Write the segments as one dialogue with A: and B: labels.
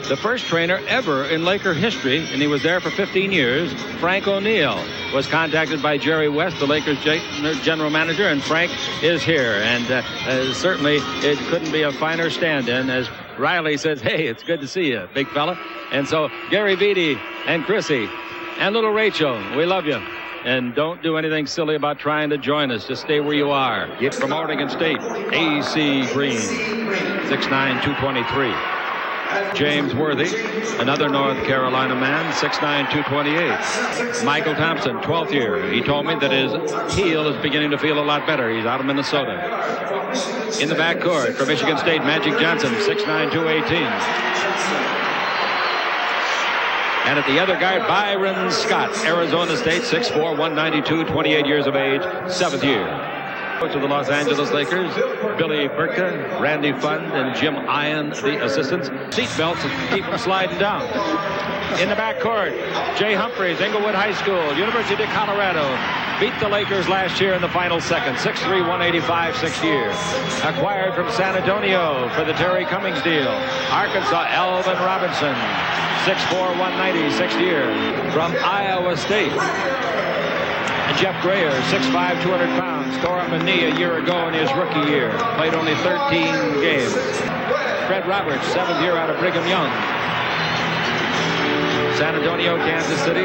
A: The first trainer ever in Laker history, and he was there for 15 years, Frank O'Neill, was contacted by Jerry West, the Lakers general manager, and Frank is here. And certainly it couldn't be a finer stand-in, as Riley says, hey, it's good to see you, big fella. And so Gary Beatty and Chrissy and little Rachel, we love you. And don't do anything silly about trying to join us. Just stay where you are. Get from Oregon State, A.C. Green, 6'9", 223. James Worthy, another North Carolina man, 6'9", 228. Michael Thompson, 12th year. He told me that his heel is beginning to feel a lot better. He's out of Minnesota. In the backcourt for Michigan State, Magic Johnson, 6'9", 218. And at the other guard, Byron Scott, Arizona State, 6'4", 192, 28 years of age, 7th year. Coach of the Los Angeles Lakers, Billy Burka, Randy Fund, and Jim Ion, the assistants. Seat belts and keep them sliding down. In the backcourt, Jay Humphreys, Inglewood High School, University of Colorado, beat the Lakers last year in the final second, 6'3", 185, 6th year. Acquired from San Antonio for the Terry Cummings deal. Arkansas, Alvin Robinson, 6'4", 190, 6th year. From Iowa State, Jeff Grayer, 6'5", 200 pounds, tore up a knee a year ago in his rookie year. Played only 13 games. Fred Roberts, 7th year out of Brigham Young. San Antonio, Kansas City.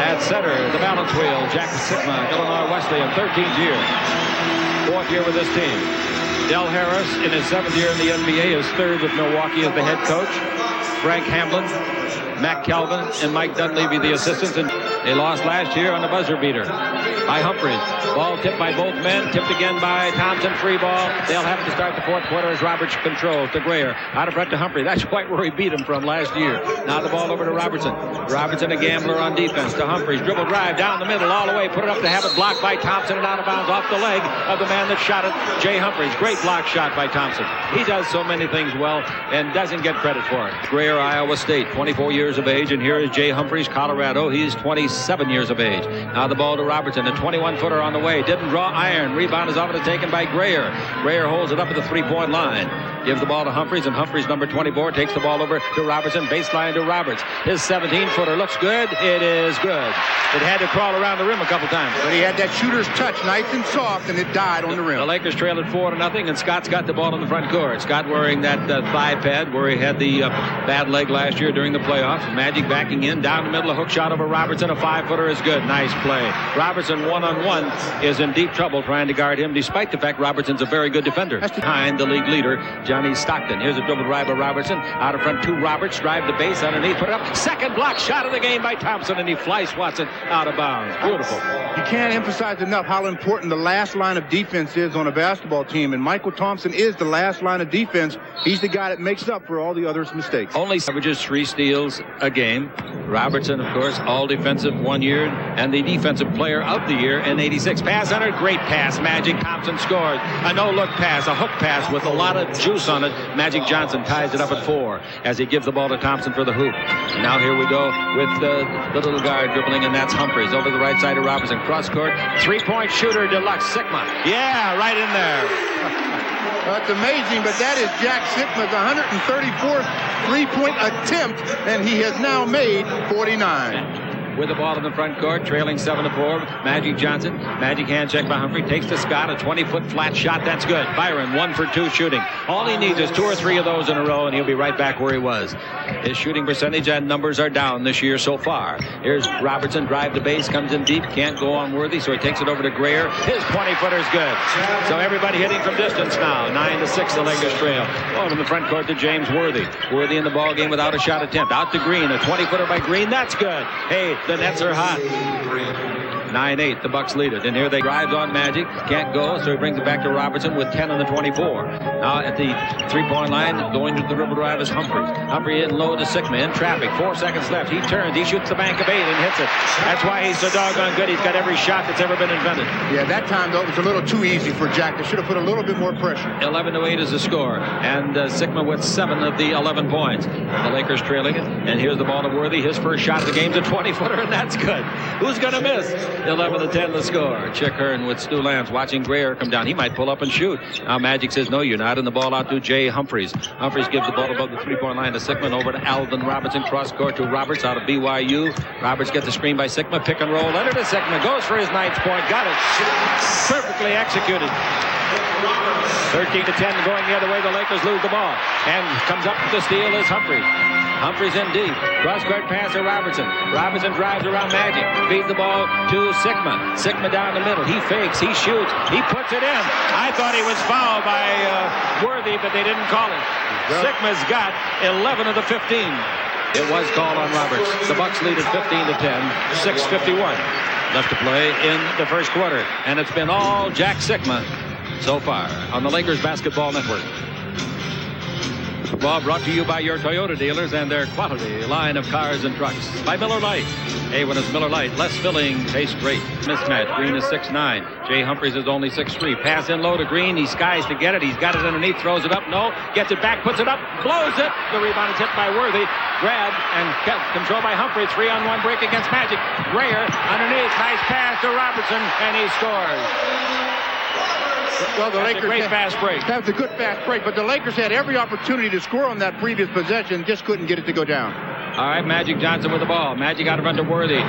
A: At center, the balance wheel, Jack Sikma, Illinois Wesleyan, 13th year. 4th year with this team. Del Harris, in his 7th year in the NBA, is 3rd with Milwaukee as the head coach. Frank Hamlin, Matt Calvin, and Mike Dunleavy, the assistants. And they lost last year on the buzzer beater by Humphreys. Ball tipped by both men, tipped again by Thompson, free ball. They'll have to start the 4th quarter as Roberts controls to Grayer. Out of front to Humphrey. That's quite where he beat him from last year. Now the ball over to Robertson. Robertson, a gambler on defense, to Humphreys. Dribble drive down the middle, all the way, put it up to have it blocked by Thompson and out of bounds off the leg of the man that shot it, Jay Humphreys. Great block shot by Thompson. He does so many things well and doesn't get credit for it. Grayer, Iowa State, 24 years of age, and here is Jay Humphreys, Colorado. He's 27 years of age. Now the ball to Robertson, a 21-footer on the way. Didn't draw iron. Rebound is off and taken by Grayer. Grayer holds it up at the three-point line. Gives the ball to Humphreys, and Humphreys, number 24, takes the ball over to Robertson. Baseline to Roberts. His 17-footer looks good. It is good. It had to crawl around the rim a couple times.
B: But he had that shooter's touch, nice and soft, and it died on the rim.
A: The Lakers trailed it 4-0, and Scott's got the ball in the front court. Scott wearing that thigh pad where he had the bad leg last year during the playoffs. Magic backing in, down the middle, a hook shot over Robertson. A 5-footer is good. Nice play. Robertson, one-on-one, is in deep trouble trying to guard him, despite the fact Robertson's a very good defender. That's behind the league leader, Johnny Stockton. Here's a dribble drive by Robertson. Out in front to Roberts. Drive the base underneath. Put it up. Second block shot of the game by Thompson, and he flies Watson out of bounds. Beautiful.
B: You can't emphasize enough how important the last line of defense is on a basketball team, and Michael Thompson is the last line of defense. He's the guy that makes up for all the others' mistakes.
A: Only averages 3 steals a game. Robertson, of course, all defensive 1 year, and the defensive player of the year in '86. Pass under, great pass. Magic Thompson scores. A no-look pass, a hook pass with a lot of juice on it. Magic Johnson ties it up at 4 as he gives the ball to Thompson for the hoop. And now here we go with the little guard dribbling, and that's Humphreys over the right side of Robertson. Cross court, 3-point shooter, Deluxe Sikma. Yeah, right in there.
B: That's amazing, but that is Jack Sikma's 134th three-point attempt, and he has now made 49.
A: With the ball in the front court, trailing 7-4. Magic Johnson. Magic hand check by Humphrey. Takes to Scott. A 20-foot flat shot. That's good. Byron, 1 for 2 shooting. All he needs is 2 or 3 of those in a row, and he'll be right back where he was. His shooting percentage and numbers are down this year so far. Here's Robertson. Drive the base. Comes in deep. Can't go on Worthy, so he takes it over to Grayer. His 20-footer's good. So everybody hitting from distance now. 9-6, the Lakers trail. Oh, in the front court to James Worthy. Worthy in the ball game without a shot attempt. Out to Green. A 20-footer by Green. That's good. Hey, the Nets are hot. 9-8, the Bucks lead it. And here they drive on Magic. Can't go, so he brings it back to Robertson with 10 on the 24. Now at the three-point line, going to the dribble drive is Humphreys. Humphrey in low to Sikma, in traffic. 4 seconds left. He turns. He shoots the bank of 8 and hits it. That's why he's so doggone good. He's got every shot that's ever been invented.
B: Yeah, that time, though, it was a little too easy for Jack. They should have put a little bit more pressure.
A: 11-8 is the score. And Sikma with 7 of the 11 points. The Lakers trailing it. And here's the ball to Worthy. His first shot of the game's a 20-footer, and that's good. Who's going to miss? 11-10 the score. Chick Hearn with Stu Lance watching Greer come down. He might pull up and shoot. Now Magic says, no, you're not. And the ball out to Jay Humphreys. Humphreys gives the ball above the three-point line to Sigma. Over to Alvin Robertson. Cross court to Roberts out of BYU. Roberts gets the screen by Sigma. Pick and roll. Under to Sigma. Goes for his ninth point. Got it. Perfectly executed. 13-10 going the other way. The Lakers lose the ball. And comes up to steal is Humphreys. Humphreys in deep. Cross-court pass to Robertson. Robertson drives around Magic. Feeds the ball to Sigma. Sigma down the middle. He fakes. He shoots. He puts it in. I thought he was fouled by Worthy, but they didn't call it. Sigma's got 11 of the 15. It was called on Roberts. The Bucks lead at 15-10. 6:51 left to play in the first quarter. And it's been all Jack Sigma so far on the Lakers Basketball Network. Ball brought to you by your Toyota dealers and their quality line of cars and trucks. By Miller Lite. Hey, when it's Miller Lite, less filling, tastes great. Mismatch. Green is 6'9". Jay Humphreys is only 6'3". Pass in low to Green. He skies to get it. He's got it underneath. Throws it up. No. Gets it back. Puts it up. Blows it. The rebound is hit by Worthy. Grabbed and controlled by Humphreys. 3-on-1 break against Magic. Greer underneath. Nice pass to Robertson. And he scores.
B: Well, the Lakers
A: a great fast break.
B: That was a good fast break, but the Lakers had every opportunity to score on that previous possession, just couldn't get it to go down.
A: All right, Magic Johnson with the ball. Magic out of under Worthy.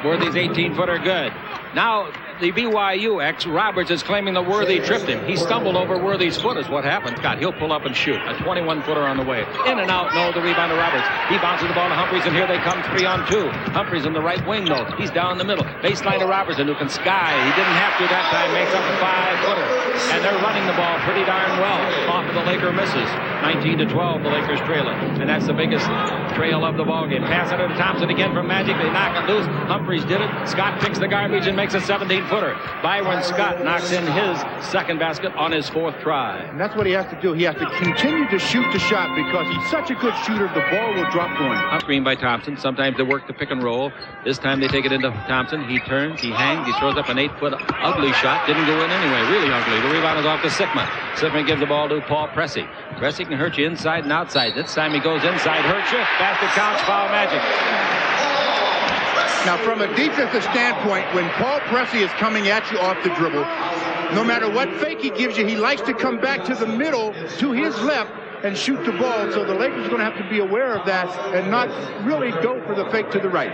A: Worthy's 18-footer good. Now, the BYU Roberts is claiming that Worthy tripped him. He stumbled over Worthy's foot is what happened. God, he'll pull up and shoot. A 21-footer on the way. In and out, no, the rebound to Roberts. He bounces the ball to Humphreys, and here they come 3-on-2. Humphreys in the right wing, though. He's down the middle. Baseline to Robertson, who can sky. He didn't have to that time. Makes up a 5-footer. And they're running the ball pretty darn well. Off of the Laker misses. 19-12, the Lakers trail it. And that's the biggest trail of the ball game. Pass under to Thompson again from Magic. They knock it loose. Humphreys did it. Scott picks the garbage and makes a 17-footer. Byron Scott knocks in his second basket on his fourth try.
B: And that's what he has to do. He has to continue to shoot the shot because he's such a good shooter, the ball will drop going.
A: Screen by Thompson. Sometimes they work the pick and roll. This time they take it into Thompson. He turns, he hangs, he throws up an 8-foot ugly shot. Didn't go in anyway. Really ugly. The rebound is off to Sigma. Sigma gives the ball to Paul Pressey. Pressey can hurt you inside and outside. This time he goes inside, hurts you. Basket counts, foul Magic.
B: Now, from a defensive standpoint, when Paul Pressey is coming at you off the dribble, no matter what fake he gives you, he likes to come back to the middle, to his left, and shoot the ball. So the Lakers are going to have to be aware of that and not really go for the fake to the right.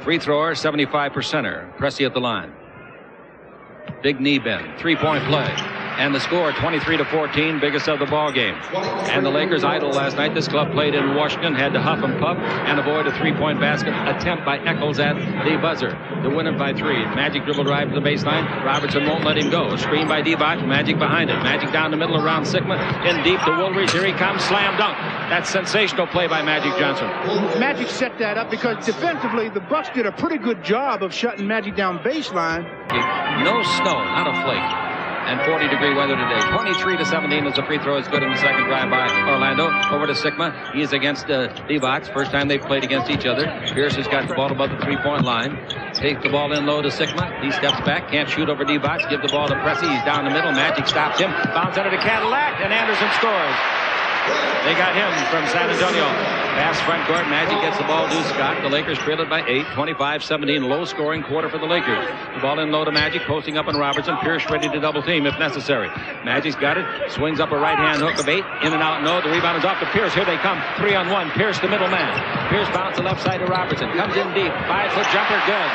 A: Free thrower, 75%er. Pressey at the line. Big knee bend. Three-point play. And the score, 23-14, biggest of the ball game. And the Lakers idle last night. This club played in Washington, had to huff and puff and avoid a three-point basket attempt by Eccles at the buzzer to win it by 3. Magic dribble drive to the baseline. Robertson won't let him go. Screen by Divac. Magic behind it. Magic down the middle around Sigma. In deep to Woolridge. Here he comes. Slam dunk. That's sensational play by Magic Johnson.
B: Magic set that up because defensively the Bucks did a pretty good job of shutting Magic down baseline.
A: No snow, not a flake. And 40-degree weather today. 23-17 as the free throw is good in the second drive by Orlando. Over to Sigma. He is against Divac. First time they've played against each other. Pierce has got the ball above the three-point line. Take the ball in low to Sigma. He steps back. Can't shoot over Divac. Give the ball to Pressey. He's down the middle. Magic stops him. Bounce under to Cadillac. And Anderson scores. They got him from San Antonio. Pass front court. Magic gets the ball to Scott. The Lakers trail it by 8. 25-17. Low-scoring quarter for the Lakers. The ball in low to Magic. Posting up on Robertson. Pierce ready to double team if necessary. Magic's got it. Swings up a right-hand hook of 8. In and out. No. The rebound is off to Pierce. Here they come. 3-on-1. Pierce the middle man. Pierce bounce the left side to Robertson. Comes in deep. 5-foot jumper. Good.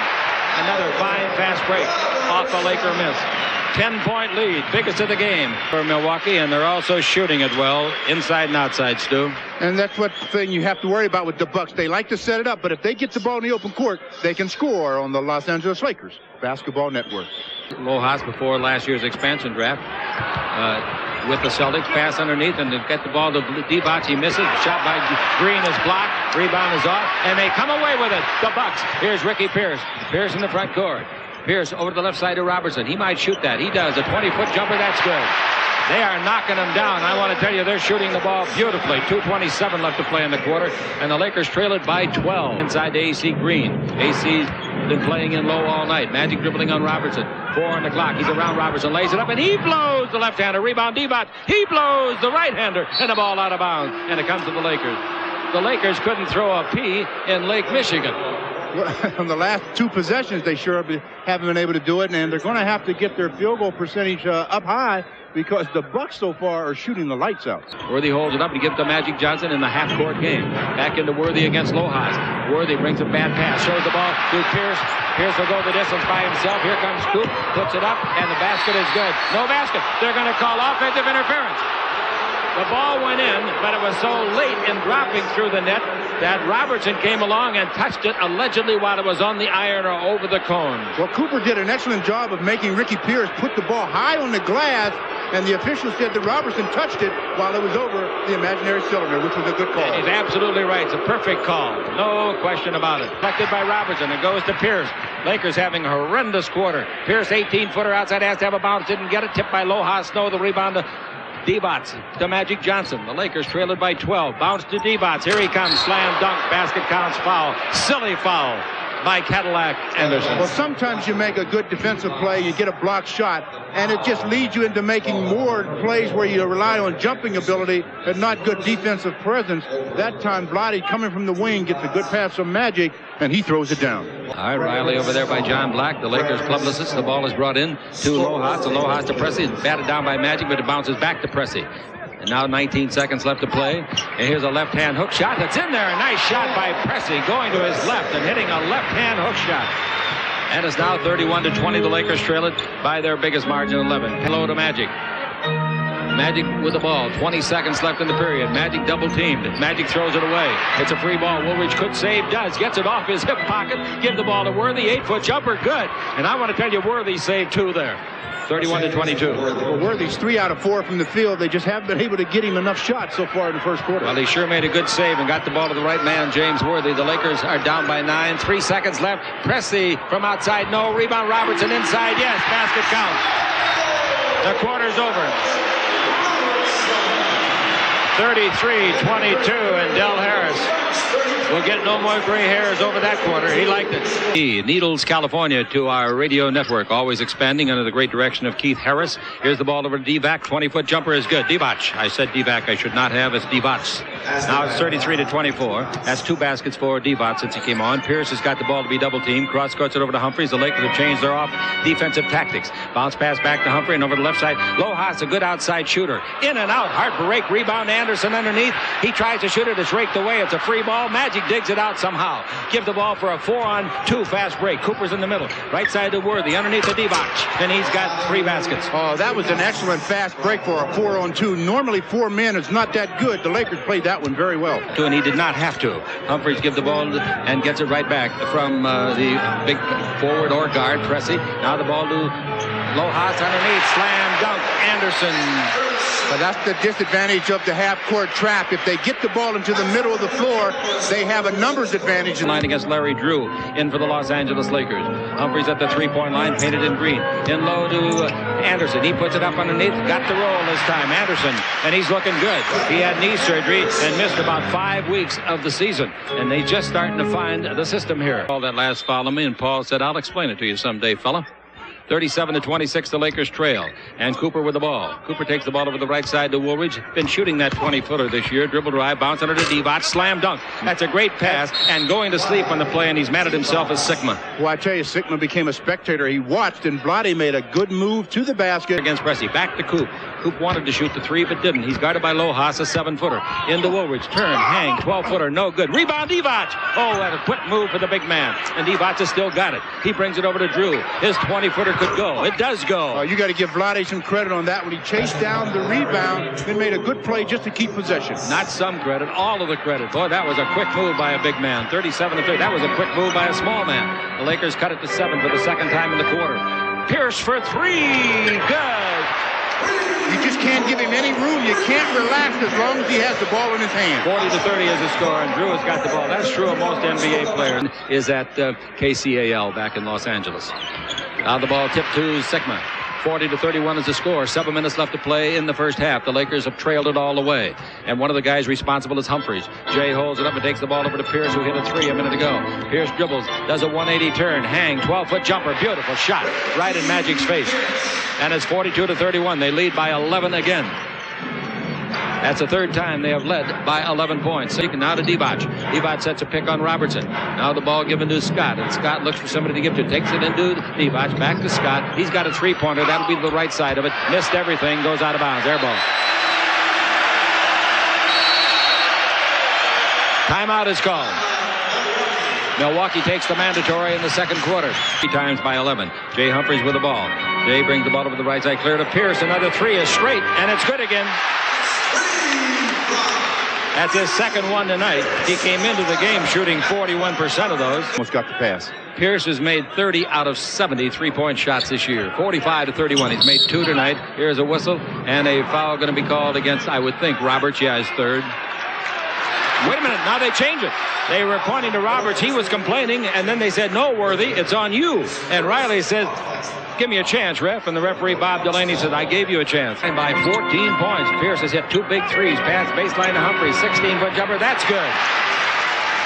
A: Another fine fast break off the Laker miss. 10-point lead, biggest of the game for Milwaukee, and they're also shooting it well inside and outside, Stu.
B: And that's what thing you have to worry about with the Bucks. They like to set it up, but if they get the ball in the open court, they can score on the Los Angeles Lakers Basketball Network.
A: Lojas before last year's expansion draft with the Celtics. Pass underneath and to get the ball to Divac. He misses. Shot by Green is blocked. Rebound is off, and they come away with it. The Bucks. Here's Ricky Pierce. Pierce in the front court. Pierce over to the left side to Robertson. He might shoot that. He does. A 20-foot jumper. That's good. They are knocking him down. I want to tell you, they're shooting the ball beautifully. 2:27 left to play in the quarter, and the Lakers trail it by 12. Inside to AC Green. AC's been playing in low all night. Magic dribbling on Robertson. 4 on the clock. He's around Robertson. Lays it up, and he blows the left-hander. Rebound, Divac. He blows the right-hander, and the ball out of bounds. And it comes to the Lakers. The Lakers couldn't throw a pea in Lake Michigan.
B: On the last 2 possessions, they sure haven't been able to do it, and they're going to have to get their field goal percentage up high because the Bucks so far are shooting the lights out.
A: Worthy holds it up to give to Magic Johnson in the half-court game. Back into Worthy against Lojas. Worthy brings a bad pass, shows the ball to Pierce. Pierce will go the distance by himself. Here comes Coop, puts it up, and the basket is good. No basket. They're going to call offensive interference. The ball went in, but it was so late in dropping through the net that Robertson came along and touched it allegedly while it was on the iron or over the cone.
B: Well, Cooper did an excellent job of making Ricky Pierce put the ball high on the glass, and the official said that Robertson touched it while it was over the imaginary cylinder, which was a good call.
A: And he's absolutely right. It's a perfect call. No question about it. Deflected by Robertson. It goes to Pierce. Lakers having a horrendous quarter. Pierce, 18-footer outside, has to have a bounce. Didn't get it. Tipped by Lojas. Snow, the rebound to Divac to Magic Johnson. The Lakers trailed it by 12. Bounce to Divac. Here he comes. Slam dunk. Basket counts. Foul. Silly foul by Cadillac Anderson.
B: Well, sometimes you make a good defensive play, you get a blocked shot, and it just leads you into making more plays where you rely on jumping ability and not good defensive presence. That time, Vlade coming from the wing gets a good pass from Magic, and he throws it down.
A: All right, Riley over there by John Black, the Lakers publicist. The ball is brought in to Lojas, and Lojas to Pressey. It's batted down by Magic, but it bounces back to Pressey. And now 19 seconds left to play. And here's a left-hand hook shot that's in there. A nice shot by Pressey going to his left and hitting a left-hand hook shot. And it's now 31-20. The Lakers trail it by their biggest margin, 11. Hello to Magic. Magic with the ball. 20 seconds left in the period. Magic double teamed. Magic throws it away. It's a free ball. Woolridge could save, does. Gets it off his hip pocket. Give the ball to Worthy. 8-foot jumper. Good. And I want to tell you, Worthy saved 2 there. 31-22.
B: Well, Worthy's 3 out of 4 from the field. They just haven't been able to get him enough shots so far in the first quarter.
A: Well, he sure made a good save and got the ball to the right man, James Worthy. The Lakers are down by 9. 3 seconds left. Pressey from outside. No. Rebound. Robertson inside. Yes. Basket counts. The quarter's over. 33-22, and Del Harris will get no more gray hairs over that quarter. He liked it. Needles, California, to our radio network, always expanding under the great direction of Keith Harris. Here's the ball over to Divac. 20-foot jumper is good. Divac. I said Divac. I should not have. It's Divac. Now it's 33-24. That's 2 baskets for Divac since he came on. Pierce has got the ball to be double teamed. Cross courts it over to Humphries. The Lakers have changed their off defensive tactics. Bounce pass back to Humphrey and over the left side. Lojas, a good outside shooter. In and out. Hard break. Rebound to Anderson underneath. He tries to shoot it. It's raked away. It's a free ball. Magic digs it out somehow. Give the ball for a 4-on-2 fast break. Cooper's in the middle. Right side to Worthy. Underneath to Divac. And he's got 3 baskets.
B: Oh, that was an excellent fast break for a 4-on-2. Normally 4 men is not that good. The Lakers played that one very well.
A: And he did not have to. Humphries gives the ball and gets it right back from the big forward or guard, Pressey. Now the ball to Lojas underneath. Slam dunk. Anderson.
B: But that's the disadvantage of the half-court trap. If they get the ball into the middle of the floor, they have a numbers advantage.
A: Line against Larry Drew in for the Los Angeles Lakers. Humphries at the 3-point line, painted in green. In low to Anderson. He puts it up underneath. Got the roll this time. Anderson, and he's looking good. He had knee surgery and missed about 5 weeks of the season. And they just starting to find the system here. All that last foul on me, and Paul said, I'll explain it to you someday, fella. 37-26, the Lakers trail. And Cooper with the ball. Cooper takes the ball over the right side to Woolridge. Been shooting that 20-footer this year. Dribble drive, bounce under to Divac. Slam dunk. That's a great pass. And going to sleep on the play, and he's mad at himself as Sigma.
B: Well, I tell you, Sigma became a spectator. He watched, and Vlade made a good move to the basket.
A: Against Pressey. Back to Coop. Coop wanted to shoot the 3, but didn't. He's guarded by Lojas, a 7-footer. Into Woolridge. Turn, hang, 12-footer. No good. Rebound, Divac. Oh, that a quick move for the big man. And Divac has still got it. He brings it over to Drew. His 20-footer could go. It does go.
B: You got to give Vlade some credit on that when he chased down the rebound and made a good play just to keep possession.
A: Not some credit, all of the credit. Boy, that was a quick move by a big man. 37-30. That was a quick move by a small man. The Lakers cut it to 7 for the second time in the quarter. Pierce for 3. Good.
B: You just can't give him any room. You can't relax as long as he has the ball in his hand.
A: 40-30 is the score, and Drew has got the ball. That's true of most NBA players. Is at KCAL back in Los Angeles. Now the ball tipped to Sigma. 40-31 is the score. 7 minutes left to play in the first half. The Lakers have trailed it all the way. And one of the guys responsible is Humphries. Jay holds it up and takes the ball over to Pierce, who hit a 3 a minute ago. Pierce dribbles, does a 180 turn, hang, 12-foot jumper. Beautiful shot right in Magic's face. And it's 42-31. They lead by 11 again. That's the third time they have led by 11 points. Now to Divac. Divac sets a pick on Robertson. Now the ball given to Scott, and Scott looks for somebody to give to. Takes it into Divac. Back to Scott. He's got a three-pointer. That'll be to the right side of it. Missed everything. Goes out of bounds. Air ball. Timeout is called. Milwaukee takes the mandatory in the second quarter. 3 times by 11. Jay Humphries with the ball. Jay brings the ball over the right side. Clear to Pierce. Another three is straight, and it's good again. That's his second one tonight. He came into the game shooting 41% of those.
B: Almost got the pass.
A: Pierce has made 30 out of 70 three-point shots this year. 45 to 31. He's made 2 tonight. Here's a whistle, and a foul going to be called against, I would think, Roberts. Yeah, his third. Wait a minute, now they change it. They were pointing to Roberts. He was complaining, and then they said, no, Worthy, it's on you. And Riley said, give me a chance, ref. And the referee, Bob Delaney, said, I gave you a chance. And by 14 points, Pierce has hit 2 big threes. Pass baseline to Humphries, 16-foot jumper. That's good.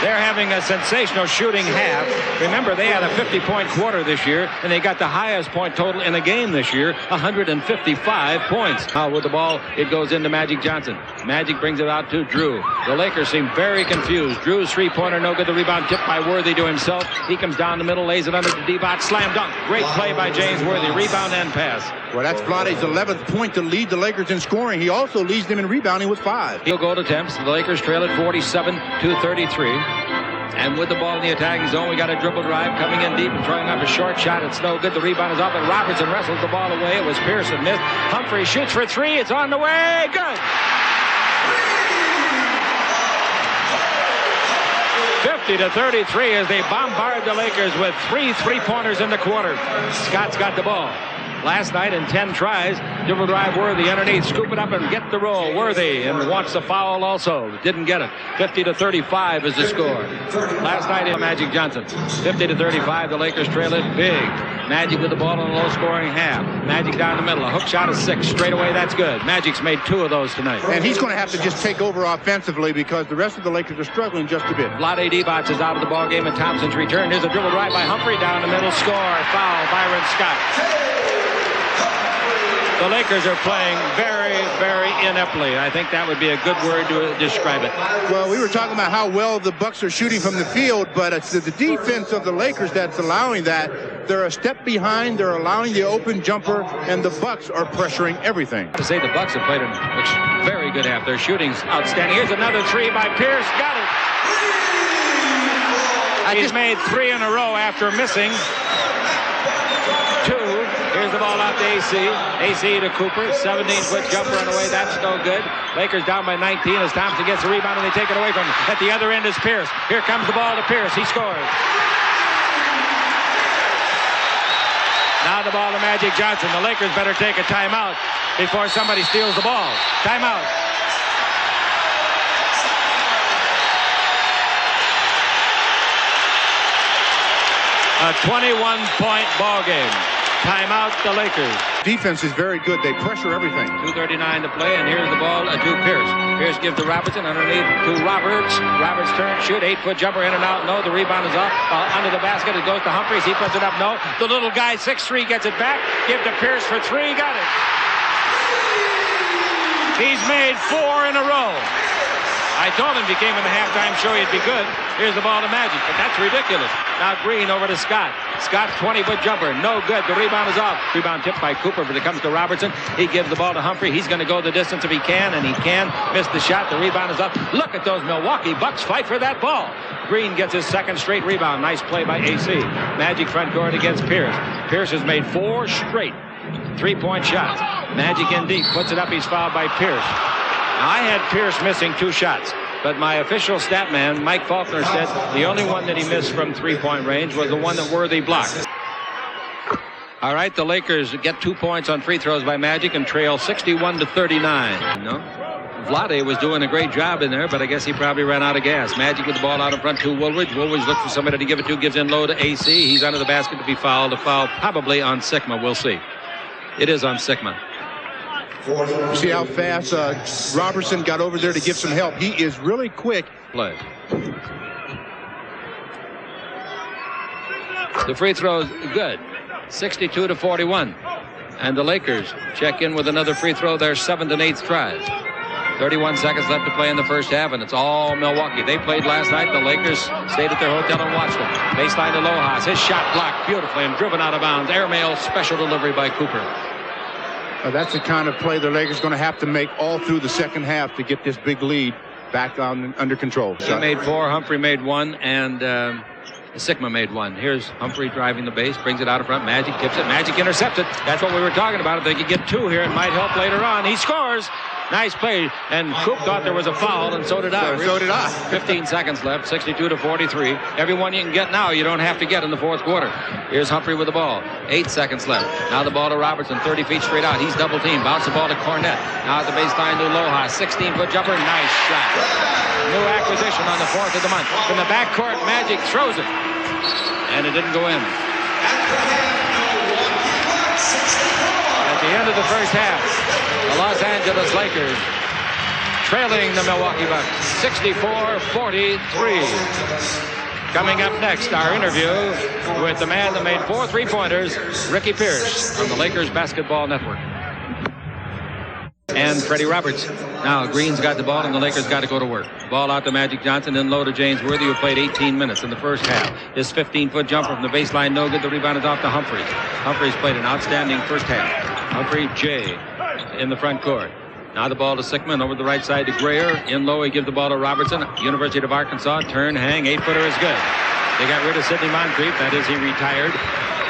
A: They're having a sensational shooting half. Remember, they had a 50-point quarter this year, and they got the highest point total in the game this year, 155 points. Now with the ball, it goes into Magic Johnson. Magic brings it out to Drew. The Lakers seem very confused. Drew's three-pointer, no good. The rebound tipped by Worthy to himself. He comes down the middle, lays it under to Divac. Slam dunk. Great play by James Worthy. Rebound and pass.
B: Well, that's Vlade's 11th point to lead the Lakers in scoring. He also leads them in rebounding with 5.
A: He'll go to attempts. The Lakers trail at 47-33. And with the ball in the attacking zone, we got a dribble drive coming in deep and throwing up a short shot. It's no good. The rebound is up, and Robertson wrestles the ball away. It was Pearson missed. Humphrey shoots for 3. It's on the way. Good. 50-33 as they bombard the Lakers with 3 three-pointers in the quarter. Scott's got the ball. Last night in 10 tries, dribble drive Worthy underneath, scoop it up and get the roll. Worthy and wants the foul also. Didn't get it. 50-35 is the score. Last night in Magic Johnson. 50-35, the Lakers trail it big. Magic with the ball in a low-scoring half. Magic down the middle. A hook shot of 6. Straight away, that's good. Magic's made 2 of those tonight.
B: And he's going to have to just take over offensively because the rest of the Lakers are struggling just a bit.
A: Vlade Divac is out of the ballgame and Thompson's return. Here's a dribble drive by Humphrey down the middle. Score. Foul. Byron Scott. The Lakers are playing very, very ineptly. I think that would be a good word to describe it.
B: Well, we were talking about how well the Bucks are shooting from the field, but it's the defense of the Lakers that's allowing that. They're a step behind. They're allowing the open jumper, and the Bucks are pressuring everything.
A: To say the Bucks have played a very good half. Their shooting's outstanding. Here's another 3 by Pierce. Got it. He's made 3 in a row after missing 2. Here's the ball out to AC. AC to Cooper. 17-foot jumper on the way. That's no good. Lakers down by 19 as Thompson gets the rebound and they take it away from him. At the other end is Pierce. Here comes the ball to Pierce. He scores. Now the ball to Magic Johnson. The Lakers better take a timeout before somebody steals the ball. Timeout. A 21-point ball game. Timeout, the Lakers.
B: Defense is very good. They pressure everything.
A: 2:39 to play, and here's the ball to Pierce. Pierce gives to Robertson underneath to Roberts. Roberts turn, shoot, 8-foot jumper in and out. No, the rebound is up. Under the basket, it goes to Humphries. He puts it up. No, the little guy, 6'3", gets it back. Give to Pierce for 3. Got it. He's made 4 in a row. I told him if he came in the halftime show, he'd be good. Here's the ball to Magic, but that's ridiculous. Now Green over to Scott. Scott's 20-foot jumper. No good. The rebound is off. Rebound tipped by Cooper, but it comes to Robertson. He gives the ball to Humphrey. He's going to go the distance if he can, and he can. Miss the shot. The rebound is up. Look at those Milwaukee Bucks fight for that ball. Green gets his second straight rebound. Nice play by AC. Magic front court against Pierce. Pierce has made 4 straight 3-point shots. Magic in deep. Puts it up. He's fouled by Pierce. Now, I had Pierce missing 2 shots. But my official stat man, Mike Faulkner, said the only one that he missed from 3-point range was the one that Worthy blocked. All right, the Lakers get 2 points on free throws by Magic and trail 61-39. No, Vlade was doing a great job in there, but I guess he probably ran out of gas. Magic with the ball out in front to Woolridge. Woolridge looks for somebody to give it to, gives in low to AC. He's under the basket to be fouled. A foul probably on Sigma. We'll see. It is on Sigma.
B: You see how fast Robertson got over there to give some help. He is really quick.
A: Play. The free throw's good. 62-41. And the Lakers check in with another free throw. Their 7th and 8th tries. 31 seconds left to play in the first half, and it's all Milwaukee. They played last night. The Lakers stayed at their hotel and watched them. Baseline to Lojas. His shot blocked beautifully and driven out of bounds. Airmail special delivery by Cooper.
B: That's the kind of play the Lakers are going to have to make all through the second half to get this big lead back under control.
A: He made 4, Humphrey made 1, and Sigma made 1. Here's Humphrey driving the base, brings it out in front. Magic tips it. Magic intercepts it. That's what we were talking about. If they could get 2 here, it might help later on. He scores. Nice play. And Coop thought there was a foul, and so did I.
B: So did I.
A: 15 seconds left, 62-43. Everyone you can get now, you don't have to get in the fourth quarter. Here's Humphrey with the ball. 8 seconds left. Now the ball to Robertson, 30 feet straight out. He's double teamed. Bounce the ball to Cornette. Now at the baseline to Lojas. 16-foot jumper. Nice shot. New acquisition on the 4th of the month. From the backcourt, Magic throws it. And it didn't go in. At the end of the first half, the Los Angeles Lakers trailing the Milwaukee Bucks 64-43. Coming up next, our interview with the man that made 4 3-pointers, Ricky Pierce, from the Lakers Basketball Network. And Freddie Roberts. Now Green's got the ball and the Lakers got to go to work. Ball out to Magic Johnson, then low to James Worthy, who played 18 minutes in the first half. His 15-foot jumper from the baseline, no good. The rebound is off to Humphreys. Humphreys played an outstanding first half. Humphrey J in the front court. Now the ball to Sickman over the right side to Grayer. In low, he gives the ball to Robertson. University of Arkansas, turn, hang, 8-footer is good. They got rid of Sidney Moncrief. That is, he retired.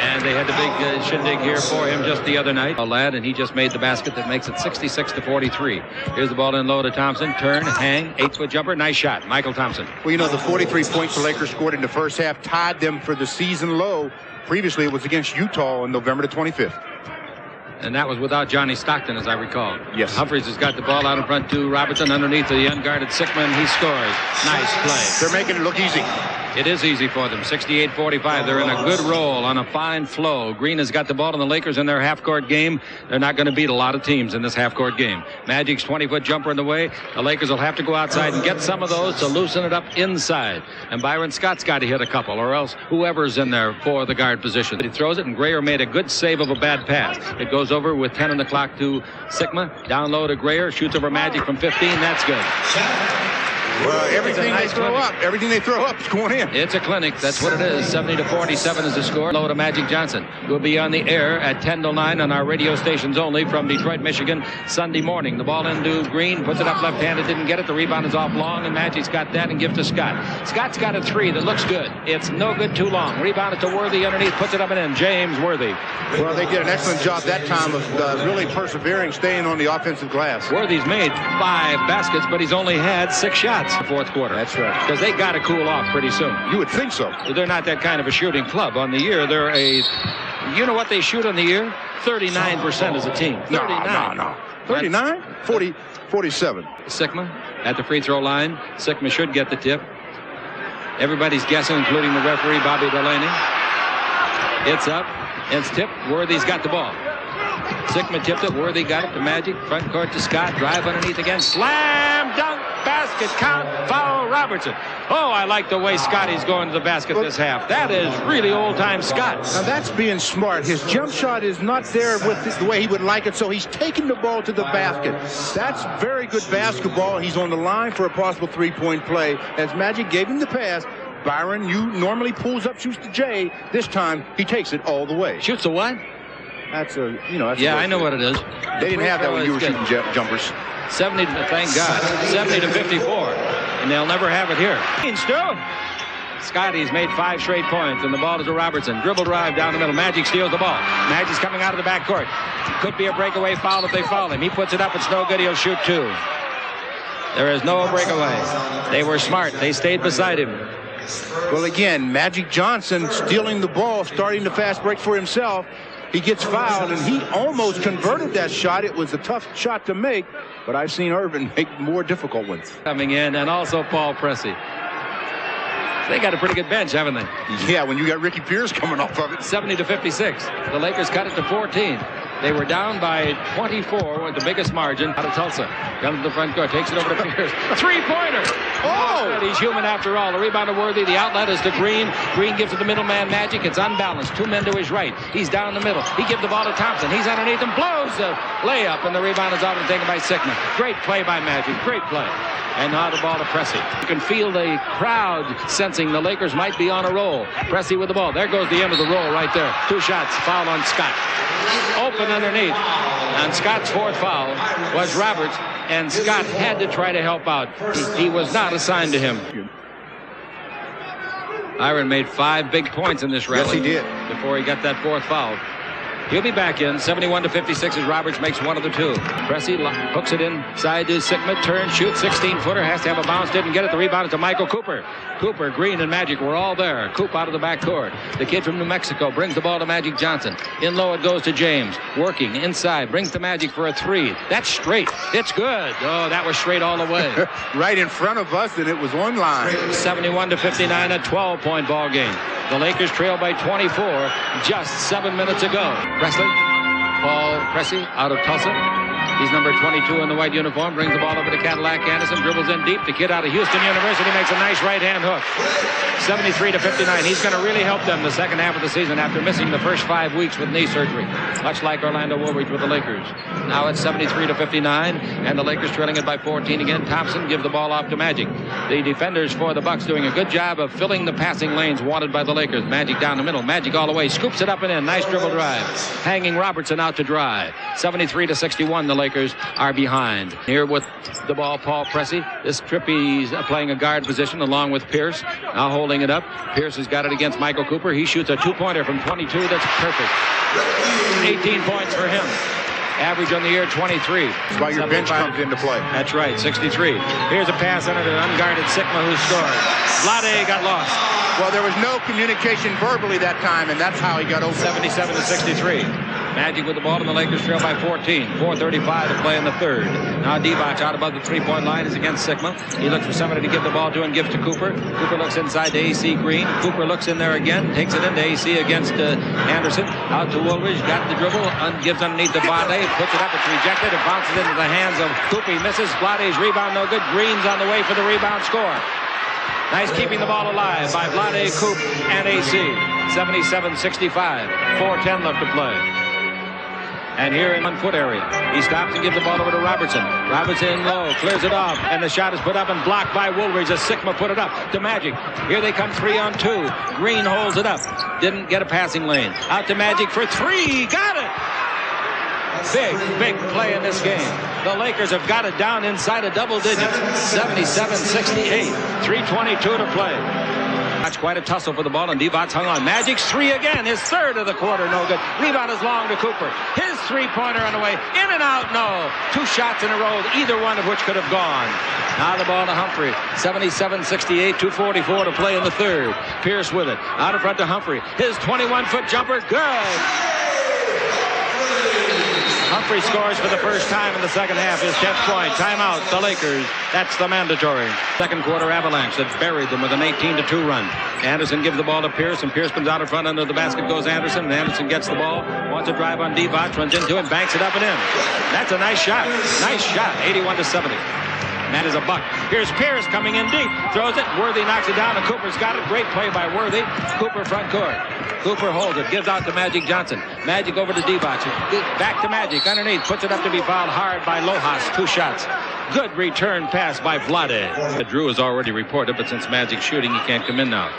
A: And they had the big shindig here for him just the other night. A lad, and he just made the basket that makes it 66-43. Here's the ball in low to Thompson. Turn, hang, 8-foot jumper. Nice shot. Michael Thompson.
B: Well, you know, the 43 points the Lakers scored in the first half tied them for the season low. Previously, it was against Utah on November the 25th.
A: And that was without Johnny Stockton, as I recall.
B: Yes.
A: Humphreys has got the ball out in front to Robertson underneath the unguarded Sickman. He scores. Nice play.
B: They're making it look easy.
A: It is easy for them. 68-45. They're in a good roll on a fine flow. Green has got the ball, and the Lakers in their half-court game. They're not going to beat a lot of teams in this half-court game. Magic's 20-foot jumper in the way. The Lakers will have to go outside and get some of those to loosen it up inside. And Byron Scott's got to hit a couple, or else whoever's in there for the guard position. He throws it, and Grayer made a good save of a bad pass. It goes over with 10 on the clock to Sigma. Down low to Grayer. Shoots over Magic from 15. That's good.
B: Well, everything they throw up is going in.
A: It's a clinic. That's what it is. 70-47 is the score. Low to Magic Johnson. We'll be on the air at 10 to 9 on our radio stations only from Detroit, Michigan, Sunday morning. The ball into Green. Puts it up left-handed. Didn't get it. The rebound is off long, and Magic's got that and gives to Scott. Scott's got a 3 that looks good. It's no good too long. Rebound it to Worthy underneath. Puts it up and in. James Worthy.
B: Well, they did an excellent job that time of really persevering, staying on the offensive glass.
A: Worthy's made 5 baskets, but he's only had 6 shots in the fourth quarter.
B: That's right.
A: Because they got to cool off pretty soon.
B: You would think so.
A: They're not that kind of a shooting club. On the year, they're a... You know what they shoot on the year? 39% as a team. 39.
B: No. 39? 47.
A: Sigma at the free throw line. Sigma should get the tip. Everybody's guessing, including the referee, Bobby Delaney. It's up. It's tipped. Worthy's got the ball. Sigma tipped it. Worthy got it to Magic. Front court to Scott. Drive underneath again. Slam dunk. Basket count. Foul Robertson. Oh, I like the way Scotty's going to the basket this half. That is really old-time Scott.
B: Now that's being smart. His jump shot is not there with the way he would like it, so he's taking the ball to the basket. That's very good basketball. He's on the line for a possible 3-point play. As Magic gave him the pass, Byron, you normally pulls up, shoots to Jay. This time, he takes it all the way.
A: Shoots a what?
B: That's a, that's
A: yeah, I know what it is.
B: They didn't have that when you were shooting jumpers.
A: 70, thank God, 70-54, and they'll never have it here. Still, Scotty's made 5 straight points, and the ball is to Robertson. Dribble drive down the middle. Magic steals the ball. Magic's coming out of the backcourt. Could be a breakaway foul if they foul him. He puts it up. It's no good. He'll shoot 2. There is no breakaway. They were smart. They stayed beside him.
B: Well, again, Magic Johnson stealing the ball, starting the fast break for himself. He gets fouled, and he almost converted that shot. It was a tough shot to make, but I've seen Irvin make more difficult ones.
A: Coming in, and also Paul Pressey. They got a pretty good bench, haven't they?
B: Yeah, when you got Ricky Pierce coming off of it.
A: 70-56. The Lakers cut it to 14. They were down by 24 with the biggest margin out of Tulsa. Down to the front court, takes it over to Pierce. Three-pointer. Oh! He's human after all. The rebound to Worthy. The outlet is to Green. Green gives it to middleman Magic. It's unbalanced. Two men to his right. He's down the middle. He gives the ball to Thompson. He's underneath him. Blows the layup, and the rebound is off and taken by Sickman. Great play by Magic. Great play. And now the ball to Pressey. You can feel the crowd sensing the Lakers might be on a roll. Pressey with the ball. There goes the end of the roll right there. Two shots. Foul on Scott. Open underneath. And Scott's fourth foul was Roberts. And Scott had to try to help out. He was not assigned to him. Iron made 5 big points in this rally.
B: Yes, he did.
A: Before he got that fourth foul. He'll be back in 71-56 as Roberts makes one of the two. Pressey hooks it inside to Sickman. Turns, shoots, 16-footer. Has to have a bounce. Didn't get it. The rebound is to Michael Cooper. Cooper, Green, and Magic were all there. Coop out of the backcourt. The kid from New Mexico brings the ball to Magic Johnson. In low it goes to James. Working inside. Brings to Magic for a three. That's straight. It's good. Oh, that was straight all the way.
B: Right in front of us, and it was one line.
A: 71-59, a 12-point ball game. The Lakers trail by 24 just 7 minutes ago. Presley, Paul Pressey out of Tulsa. He's number 22 in the white uniform. Brings the ball over to Cadillac Anderson. Dribbles in deep. The kid out of Houston University makes a nice right-hand hook. 73-59. He's going to really help them the second half of the season after missing the first 5 weeks with knee surgery. Much like Orlando Woolridge with the Lakers. Now it's 73-59, and the Lakers trailing it by 14 again. Thompson gives the ball off to Magic. The defenders for the Bucks doing a good job of filling the passing lanes wanted by the Lakers. Magic down the middle. Magic all the way. Scoops it up and in. Nice dribble drive. Hanging Robertson out to dry. 73-61, the Lakers are behind. Here with the ball, Paul Pressey. This trip he's playing a guard position along with Pierce. Now holding it up. Pierce has got it against Michael Cooper. He shoots a two-pointer from 22. That's perfect. 18 points for him. Average on the year, 23.
B: That's why your bench comes into play.
A: That's right, 63. Here's a pass under the unguarded Sigma who scored. Vlade got lost.
B: Well, there was no communication verbally that time, and that's how he got over.
A: 77-63. Magic with the ball, and the Lakers trail by 14. 4:35 to play in the third. Now Divac out above the three-point line is against Sigma. He looks for somebody to give the ball to and gives to Cooper. Cooper looks inside to AC Green. Cooper looks in there again, takes it into AC against Anderson. Out to Woolridge, got the dribble, gives underneath to Vlade, puts it up, it's rejected, it bounces into the hands of Cooper. He misses. Vlade's rebound no good. Green's on the way for the rebound score. Nice keeping the ball alive by Vlade, Coop, and AC. 77-65. 4:10 left to play. And here in 1-foot area, he stops and gives the ball over to Robertson. Robertson low, clears it off, and the shot is put up and blocked by Woolridge as Sigma put it up to Magic. Here they come 3-on-2. Green holds it up. Didn't get a passing lane. Out to Magic for three. Got it! Big play in this game. The Lakers have got it down inside of double digits. 77-68. 3:22 to play. That's quite a tussle for the ball, and Divac hung on. Magic's three again, his third of the quarter, no good. Rebound is long to Cooper. His three-pointer on the way, in and out, no. 2 shots in a row, either one of which could have gone. Now the ball to Humphrey. 77-68, 2:44 to play in the third. Pierce with it, out in front to Humphrey. His 21-foot jumper, good. Humphrey scores for the first time in the second half. His 10th point. Timeout, the Lakers. That's the mandatory. Second quarter avalanche that buried them with an 18-2 run. Anderson gives the ball to Pierce, and Pierce comes out in front. Under the basket goes Anderson, and Anderson gets the ball. Wants to drive on Divac, runs into it, banks it up and in. That's a nice shot. Nice shot. 81-70. And that is a buck. Here's Pierce coming in deep. Throws it. Worthy knocks it down, and Cooper's got it. Great play by Worthy. Cooper front court. Cooper holds it. Gives out to Magic Johnson. Magic over to Divac. Back to Magic. Underneath. Puts it up to be fouled hard by Lojas. 2 shots. Good return pass by Vlade. Drew is already reported, but since Magic's shooting, he can't come in now.